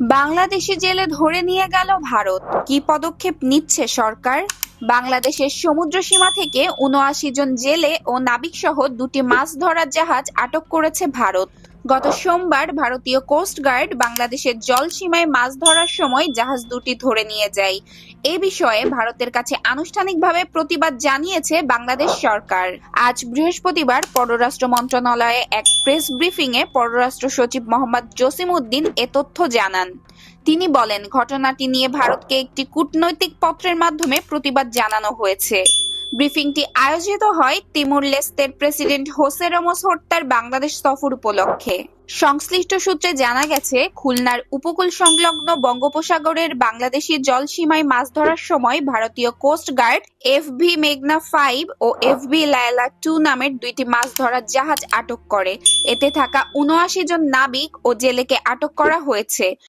বাংলাদেশি জেলে ধরে নিয়ে গেল ভারত, কি পদক্ষেপ নিচ্ছে সরকার? বাংলাদেশের সমুদ্র সীমা থেকে ৭৯ জন জেলে ও নাবিকসহ দুটি মাছ ধরার জাহাজ আটক করেছে ভারত। গত সোমবার ভারতীয় কোস্ট গার্ড বাংলাদেশের জলসীমায় মাছ ধরার সময় জাহাজ দুটি ধরে নিয়ে যায়। এ বিষয়ে ভারতের কাছে আনুষ্ঠানিকভাবে প্রতিবাদ জানিয়েছে বাংলাদেশ সরকার। আজ বৃহস্পতিবার পররাষ্ট্র মন্ত্রণালয়ে এক প্রেস ব্রিফিংয়ে পররাষ্ট্র সচিব মোহাম্মদ জসিম-উদ্দিন এ তথ্য জানান। তিনি বলেন, ঘটনাটি নিয়ে ভারতকে একটি কূটনৈতিক পত্রের মাধ্যমে প্রতিবাদ জানানো হয়েছে। ব্রিফিংটি আয়োজিত হয় তিমুর লেস্তের প্রেসিডেন্ট হোসে রমোস হত্যার বাংলাদেশ সফর উপলক্ষে। সংশ্লিষ্ট সূত্রে জানা গেছে, খুলনার উপকূল সংলগ্ন বঙ্গোপসাগরের বাংলাদেশি জলসীমায় মাছ ধরার সময় ভারতীয় কোস্ট গার্ড এফভি মেঘনা 5 ও এফভি লায়লা 2 নামের দুইটি মাছ ধরার জাহাজ আটক করে। এতে থাকা ৭৯ জন নাবিক ও জেলেকে আটক করা হয়েছে।